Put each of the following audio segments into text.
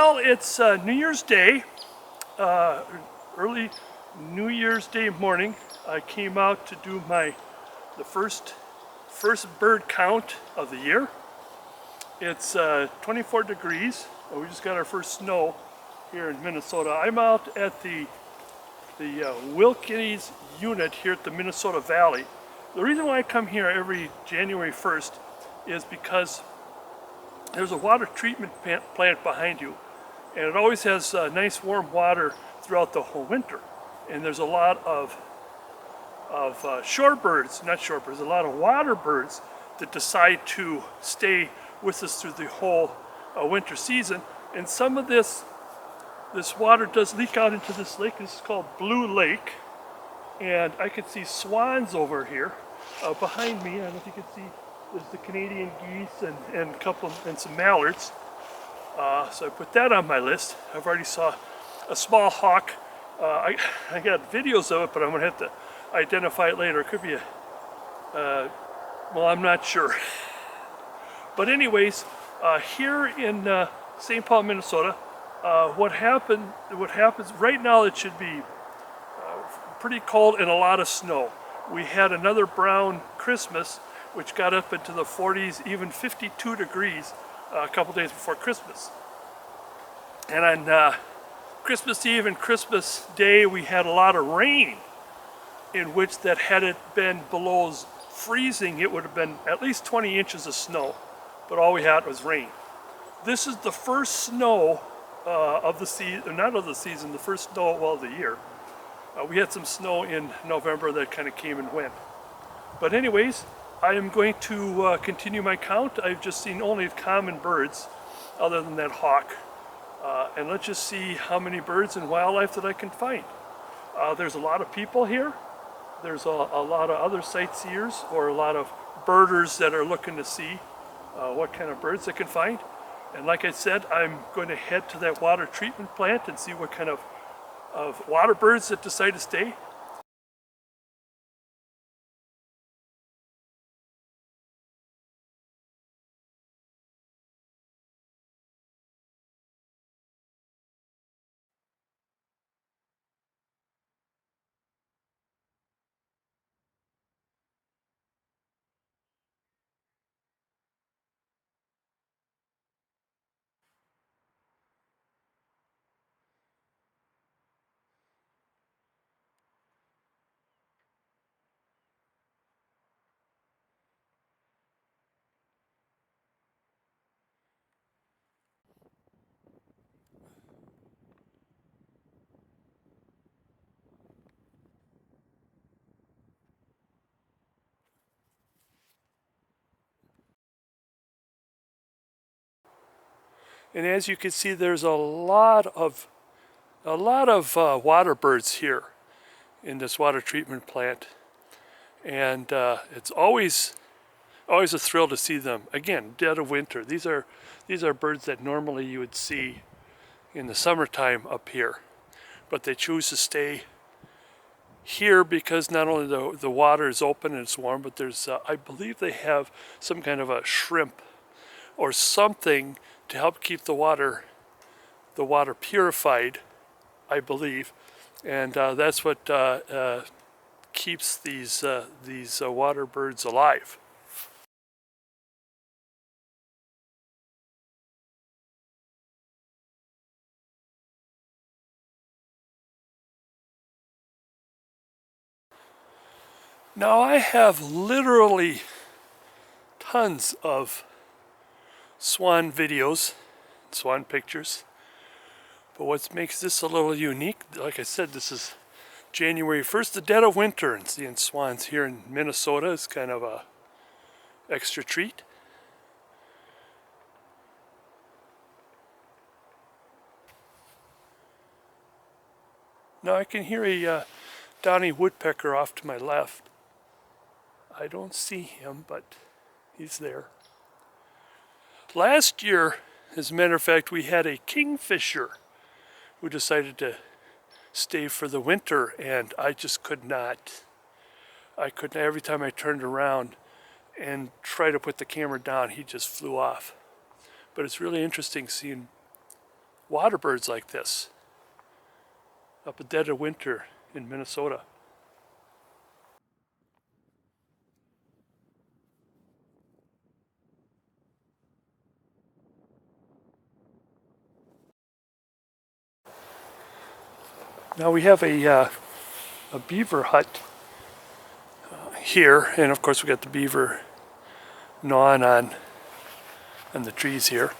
Well, it's New Year's Day, early New Year's Day morning. I came out to do the first bird count of the year. It's 24 degrees. We just got our first snow here in Minnesota. I'm out at the Wilkins unit here at the Minnesota Valley. The reason why I come here every January 1st is because there's a water treatment plant behind you, and it always has nice warm water throughout the whole winter. And there's a lot of shorebirds, not shorebirds, a lot of water birds that decide to stay with us through the whole winter season. And some of this water does leak out into this lake. This is called Blue Lake, and I can see swans over here behind me. I don't know if you can see. There's the Canadian geese and some mallards. So I put that on my list. I've already saw a small hawk. I got videos of it, but I'm gonna have to identify it later. It could be well, I'm not sure. But anyways, here in St. Paul, Minnesota, what happens right now, it should be pretty cold and a lot of snow. We had another brown Christmas, which got up into the 40s, even 52 degrees a couple days before Christmas. And on Christmas Eve and Christmas Day, we had a lot of rain, in which that had it been below freezing, it would have been at least 20 inches of snow, but all we had was rain. This is the first snow of the season, not of the season, the first snow of the year. We had some snow in November that kind of came and went. But anyways, I am going to continue my count. I've just seen only common birds other than that hawk. And let's just see how many birds and wildlife that I can find. There's a lot of people here. There's a lot of other sightseers or a lot of birders that are looking to see what kind of birds they can find. And like I said, I'm going to head to that water treatment plant and see what kind of water birds that decide to stay. And as you can see, there's a lot of water birds here in this water treatment plant, and it's always a thrill to see them. Again, dead of winter. These are birds that normally you would see in the summertime up here, but they choose to stay here because not only the water is open and it's warm, but there's I believe they have some kind of a shrimp or something to help keep the water purified, I believe, and that's what keeps these water birds alive. Now I have literally tons of swan videos, swan pictures, but what makes this a little unique, like I said, this is January 1st, the dead of winter, and seeing swans here in Minnesota is kind of a extra treat. Now I can hear a downy woodpecker off to my left. I don't see him, but he's there. Last year, as a matter of fact, we had a kingfisher who decided to stay for the winter, and I just could not. Every time I turned around and tried to put the camera down, he just flew off. But it's really interesting seeing water birds like this up at dead of winter in Minnesota. Now we have a beaver hut here, and of course we got the beaver gnawing on the trees here.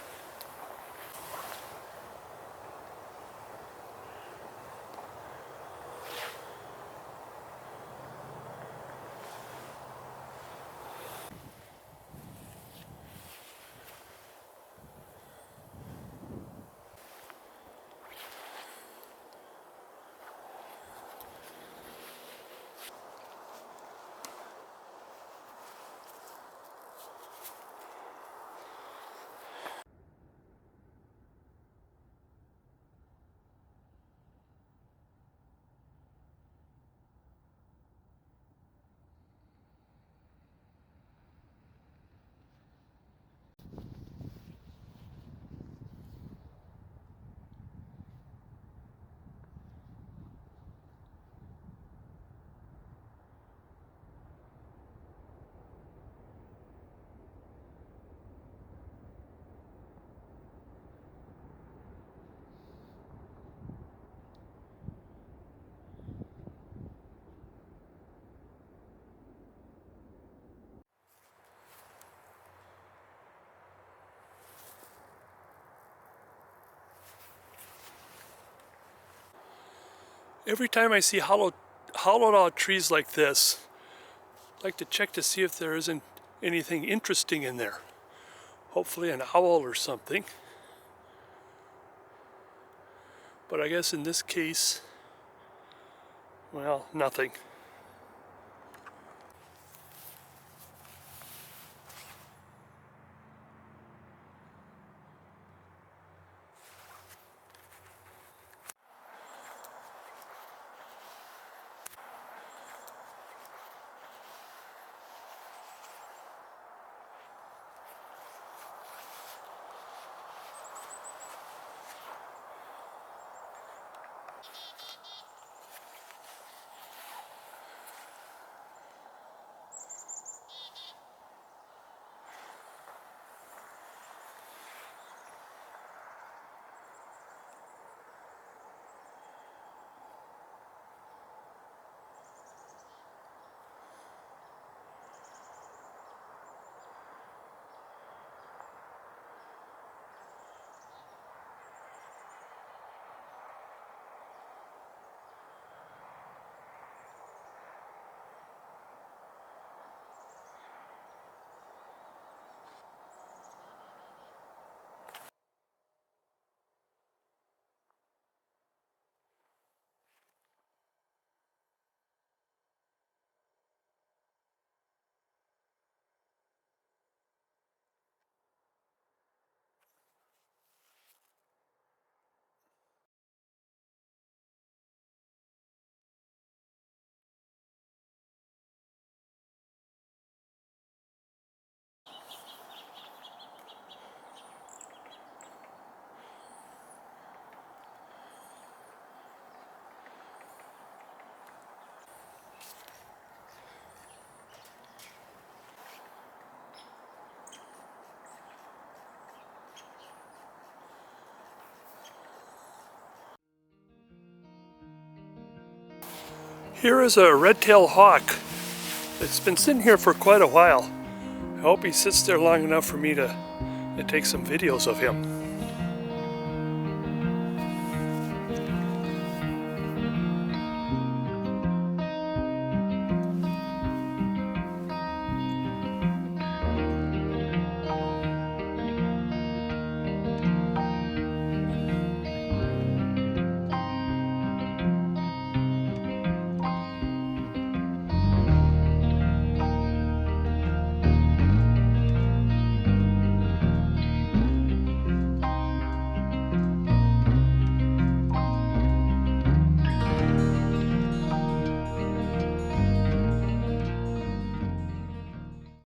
Every time I see hollowed out trees like this, I like to check to see if there isn't anything interesting in there. Hopefully an owl or something. But I guess in this case, well, nothing. Here is a red-tailed hawk. It's been sitting here for quite a while. I hope he sits there long enough for me to take some videos of him.